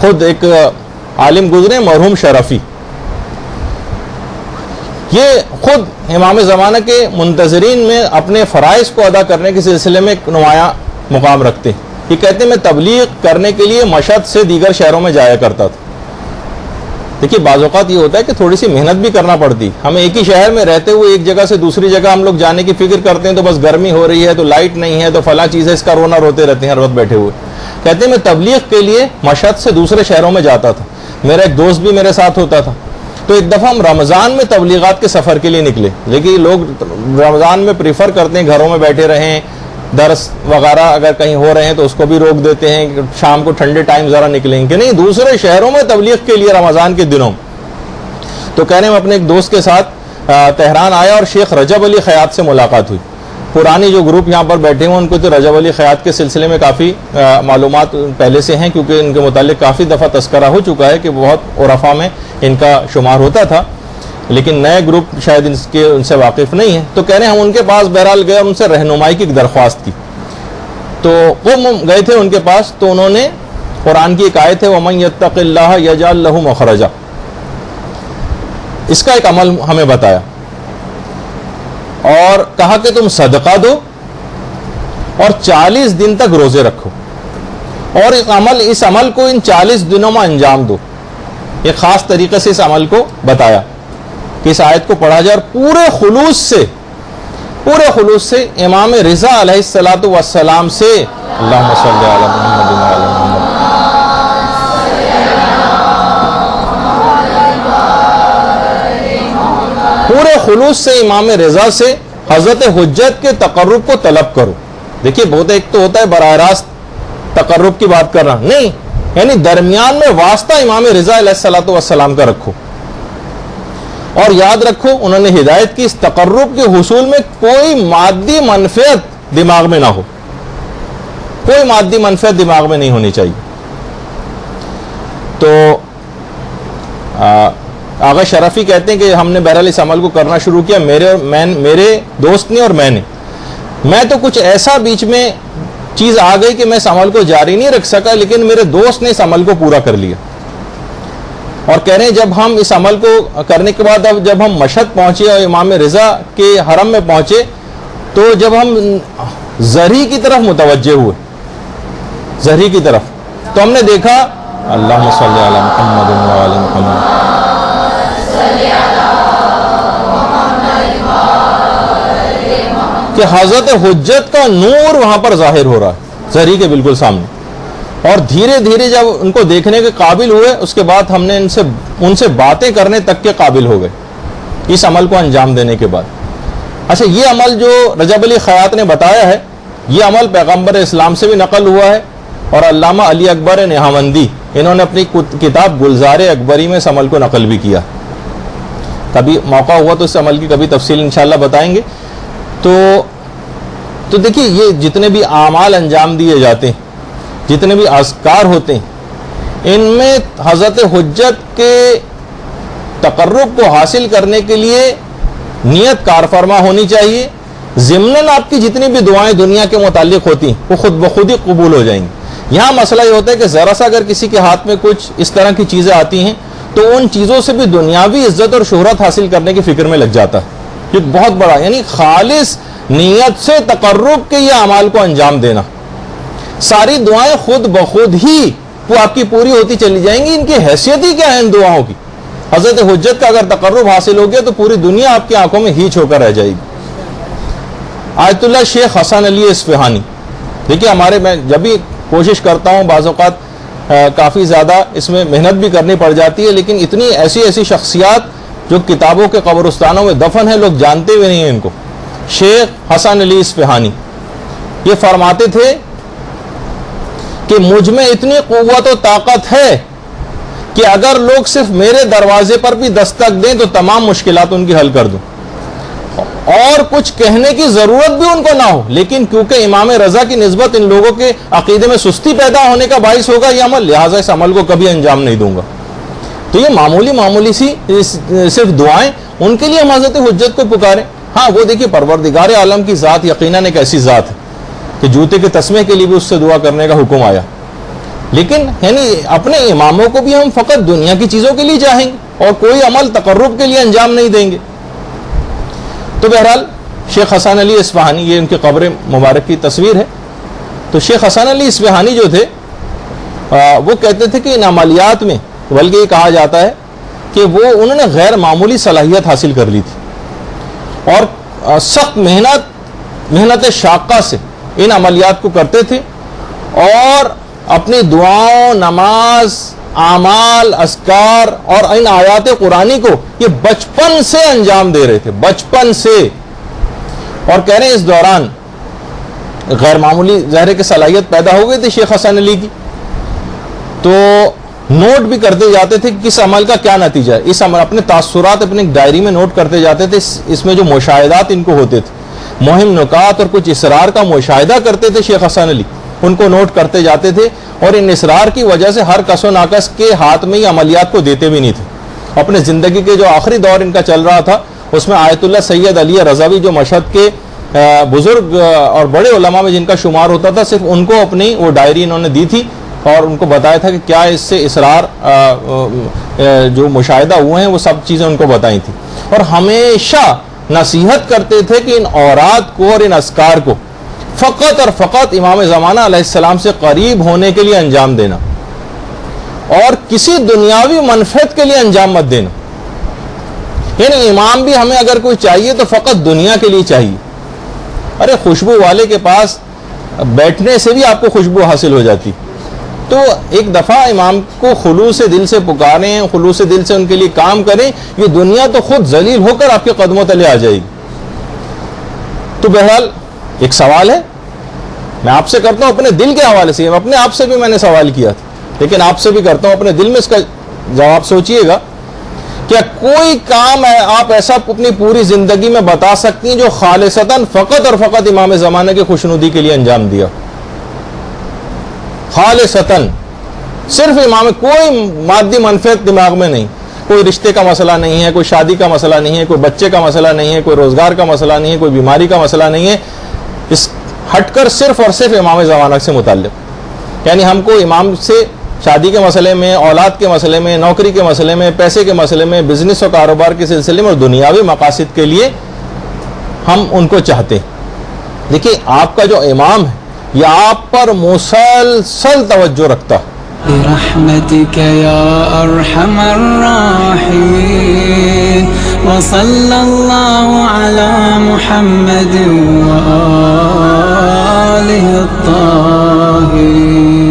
خود ایک عالم گزرے مرحوم شرفی، یہ خود امام زمانہ کے منتظرین میں اپنے فرائض کو ادا کرنے کے سلسلے میں ایک نمایاں مقام رکھتے ہیں۔ یہ کہتے ہیں میں تبلیغ کرنے کے لیے مشہد سے دیگر شہروں میں جایا کرتا تھا۔ دیکھیے بعض اوقات یہ ہوتا ہے کہ تھوڑی سی محنت بھی کرنا پڑتی، ہمیں ایک ہی شہر میں رہتے ہوئے ایک جگہ سے دوسری جگہ ہم لوگ جانے کی فکر کرتے ہیں تو بس گرمی ہو رہی ہے تو لائٹ نہیں ہے تو فلاں چیز ہے، اس کا رونا روتے رہتے ہیں ہر وقت بیٹھے ہوئے۔ کہتے ہیں میں تبلیغ کے لیے مشہد سے دوسرے شہروں میں جاتا تھا، میرا ایک دوست بھی میرے ساتھ ہوتا تھا۔ تو ایک دفعہ ہم رمضان میں تبلیغات کے سفر کے لیے نکلے، لیکن لوگ رمضان میں پریفر کرتے ہیں گھروں میں بیٹھے رہیں، درس وغیرہ اگر کہیں ہو رہے ہیں تو اس کو بھی روک دیتے ہیں کہ شام کو ٹھنڈے ٹائم ذرا نکلیں کہ نہیں دوسرے شہروں میں تبلیغ کے لیے رمضان کے دنوں۔ تو کہنے میں اپنے ایک دوست کے ساتھ تہران آیا اور شیخ رجب علی خیاط سے ملاقات ہوئی۔ پرانی جو گروپ یہاں پر بیٹھے ہیں ان کو تو رجب علی خیاط کے سلسلے میں کافی معلومات پہلے سے ہیں، کیونکہ ان کے متعلق کافی دفعہ تذکرہ ہو چکا ہے کہ بہت عرفاء میں ان کا شمار ہوتا تھا، لیکن نئے گروپ شاید ان سے واقف نہیں ہیں۔ تو کہہ رہے ہیں ہم ان کے پاس بہرحال گئے اور ان سے رہنمائی کی درخواست کی۔ تو وہ گئے تھے ان کے پاس، تو انہوں نے قرآن کی ایک آیت ہے وَمَن يَتَّقِ اللَّهَ يَجْعَل لَهُ مَخْرَجًا، اس کا ایک عمل ہمیں بتایا اور کہا کہ تم صدقہ دو اور 40 دن تک روزے رکھو، اور اس عمل کو ان 40 دنوں میں انجام دو۔ ایک خاص طریقے سے اس عمل کو بتایا کہ اس آیت کو پڑھا جائے اور پورے خلوص سے امام رضا علیہ الصلوۃ والسلام سے اللہم صلی علی محمد وعلی محمد، پورے خلوص سے امام رضا سے حضرت حجت کے تقرب کو طلب کرو۔ دیکھیے بہت ایک تو ہوتا ہے براہ راست تقرب کی بات کرنا، نہیں، یعنی درمیان میں واسطہ امام رضا علیہ الصلوۃ والسلام کا رکھو، اور یاد رکھو انہوں نے ہدایت کی اس تقرب کے حصول میں کوئی مادی منفعت دماغ میں نہ ہو، کوئی مادی منفعت دماغ میں نہیں ہونی چاہیے۔ تو آغا شرفی کہتے ہیں کہ ہم نے بہرحال اس عمل کو کرنا شروع کیا، میرے دوست نے اور میں تو کچھ ایسا بیچ میں چیز آ گئی کہ میں اس عمل کو جاری نہیں رکھ سکا، لیکن میرے دوست نے اس عمل کو پورا کر لیا۔ اور کہہ رہے ہیں جب ہم اس عمل کو کرنے کے بعد اب جب ہم مشہد پہنچے اور امام رضا کے حرم میں پہنچے تو جب ہم زرہی کی طرف متوجہ ہوئے، زرہی کی طرف، تو ہم نے دیکھا اللہم صلی علی محمد وعلی محمد، کہ حضرت حجت کا نور وہاں پر ظاہر ہو رہا ہے زرہی کے بالکل سامنے۔ اور دھیرے دھیرے جب ان کو دیکھنے کے قابل ہوئے اس کے بعد ہم نے ان سے باتیں کرنے تک کے قابل ہو گئے اس عمل کو انجام دینے کے بعد۔ اچھا، یہ عمل جو رجب علی خیاط نے بتایا ہے یہ عمل پیغمبر اسلام سے بھی نقل ہوا ہے، اور علامہ علی اکبر نہاوندی انہوں نے اپنی کتاب گلزار اکبری میں اس عمل کو نقل بھی کیا۔ کبھی موقع ہوا تو اس عمل کی کبھی تفصیل انشاءاللہ بتائیں گے۔ تو دیکھیے یہ جتنے بھی اعمال انجام دیے جاتے ہیں، جتنے بھی اذکار ہوتے ہیں، ان میں حضرت حجت کے تقرب کو حاصل کرنے کے لیے نیت کار فرما ہونی چاہیے۔ ضمناً آپ کی جتنی بھی دعائیں دنیا کے متعلق ہوتی ہیں وہ خود بخود ہی قبول ہو جائیں گی۔ یہاں مسئلہ یہ ہوتا ہے کہ ذرا سا اگر کسی کے ہاتھ میں کچھ اس طرح کی چیزیں آتی ہیں تو ان چیزوں سے بھی دنیاوی عزت اور شہرت حاصل کرنے کی فکر میں لگ جاتا ہے۔ یہ بہت بڑا، یعنی خالص نیت سے تقرب کے یہ اعمال کو انجام دینا، ساری دعائیں خود بخود ہی وہ آپ کی پوری ہوتی چلی جائیں گی۔ ان کی حیثیت ہی کیا ہے ان دعاؤں کی؟ حضرت حجت کا اگر تقرب حاصل ہو گیا تو پوری دنیا آپ کی آنکھوں میں ہیچ ہو کر رہ جائے گی۔ آیت اللہ شیخ حسن علی اصفہانی، دیکھیے میں جب بھی کوشش کرتا ہوں بعض اوقات کافی زیادہ اس میں محنت بھی کرنی پڑ جاتی ہے، لیکن اتنی ایسی شخصیات جو کتابوں کے قبرستانوں میں دفن ہیں لوگ جانتے بھی نہیں ہیں ان کو۔ شیخ حسن علی اصفہانی یہ فرماتے تھے کہ مجھ میں اتنی قوت و طاقت ہے کہ اگر لوگ صرف میرے دروازے پر بھی دستک دیں تو تمام مشکلات ان کی حل کر دوں، اور کچھ کہنے کی ضرورت بھی ان کو نہ ہو، لیکن کیونکہ امام رضا کی نسبت ان لوگوں کے عقیدے میں سستی پیدا ہونے کا باعث ہوگا یہ عمل، لہٰذا اس عمل کو کبھی انجام نہیں دوں گا۔ تو یہ معمولی سی صرف دعائیں، ان کے لیے ہم حضرت حجت کو پکاریں۔ ہاں وہ دیکھیے پروردگار عالم کی ذات یقیناً ایک ایسی ذات ہے کہ جوتے کے تسمے کے لیے بھی اس سے دعا کرنے کا حکم آیا، لیکن یعنی اپنے اماموں کو بھی ہم فقط دنیا کی چیزوں کے لیے چاہیں گے اور کوئی عمل تقرب کے لیے انجام نہیں دیں گے. تو بہرحال شیخ حسن علی اصفہانی، یہ ان کی قبر مبارک کی تصویر ہے. تو شیخ حسن علی اصفہانی جو تھے وہ کہتے تھے کہ ان عملیات میں، بلکہ یہ کہا جاتا ہے کہ وہ انہوں نے غیر معمولی صلاحیت حاصل کر لی تھی اور سخت محنت شاقہ سے ان عملیات کو کرتے تھے اور اپنی دعاؤں، نماز، اعمال، اذکار اور ان آیات قرآنی کو یہ بچپن سے انجام دے رہے تھے، بچپن سے. اور کہہ رہے ہیں اس دوران غیر معمولی ظاہر کی صلاحیت پیدا ہو گئی تھی شیخ حسن علی کی. تو نوٹ بھی کرتے جاتے تھے کہ کس عمل کا کیا نتیجہ ہے. اس عمل اپنے تاثرات اپنے ڈائری میں نوٹ کرتے جاتے تھے. اس میں جو مشاہدات ان کو ہوتے تھے، مہم نکات اور کچھ اسرار کا مشاہدہ کرتے تھے شیخ حسن علی، ان کو نوٹ کرتے جاتے تھے. اور ان اسرار کی وجہ سے ہر کس و ناقص کے ہاتھ میں ہی عملیات کو دیتے بھی نہیں تھے. اپنے زندگی کے جو آخری دور ان کا چل رہا تھا اس میں آیت اللہ سید علی رضوی جو مشہد کے بزرگ اور بڑے علماء میں جن کا شمار ہوتا تھا، صرف ان کو اپنی وہ ڈائری انہوں نے دی تھی اور ان کو بتایا تھا کہ کیا اس سے اسرار جو مشاہدہ ہوئے ہیں وہ سب چیزیں ان کو بتائی تھی. اور ہمیشہ نصیحت کرتے تھے کہ ان اوراد کو اور ان اذکار کو فقط اور فقط امام زمانہ علیہ السلام سے قریب ہونے کے لیے انجام دینا اور کسی دنیاوی منفعت کے لیے انجام مت دینا. یعنی امام بھی ہمیں اگر کوئی چاہیے تو فقط دنیا کے لیے چاہیے. ارے خوشبو والے کے پاس بیٹھنے سے بھی آپ کو خوشبو حاصل ہو جاتی. تو ایک دفعہ امام کو خلوص دل سے پکاریں، خلوص دل سے ان کے لیے کام کریں، یہ دنیا تو خود ذلیل ہو کر آپ کے قدموں تلے آ جائے گی. تو بہرحال ایک سوال ہے میں آپ سے کرتا ہوں اپنے دل کے حوالے سے، اپنے آپ سے بھی میں نے سوال کیا تھا لیکن آپ سے بھی کرتا ہوں، اپنے دل میں اس کا جواب سوچئے گا. کیا کوئی کام ہے آپ ایسا اپنی پوری زندگی میں بتا سکتی ہیں جو خالصتاً فقط اور فقط امام زمانہ کی خوشنودی کے لیے انجام دیا؟ خالصتاً صرف امام، کوئی مادی منفعت دماغ میں نہیں، کوئی رشتے کا مسئلہ نہیں ہے، کوئی شادی کا مسئلہ نہیں ہے، کوئی بچے کا مسئلہ نہیں ہے، کوئی روزگار کا مسئلہ نہیں ہے، کوئی بیماری کا مسئلہ نہیں ہے، اس ہٹ کر صرف اور صرف امام زمانہ سے متعلق. یعنی ہم کو امام سے شادی کے مسئلے میں، اولاد کے مسئلے میں، نوکری کے مسئلے میں، پیسے کے مسئلے میں، بزنس و کاروبار کے سلسلے میں اور دنیاوی مقاصد کے لیے ہم ان کو چاہتے ہیں. دیکھیے آپ کا جو امام ہے یہ آپ پر مسلسل توجہ رکھتا ہے. برحمتك يا أرحم الراحمين وصلى الله على محمد وآله الطاهرين.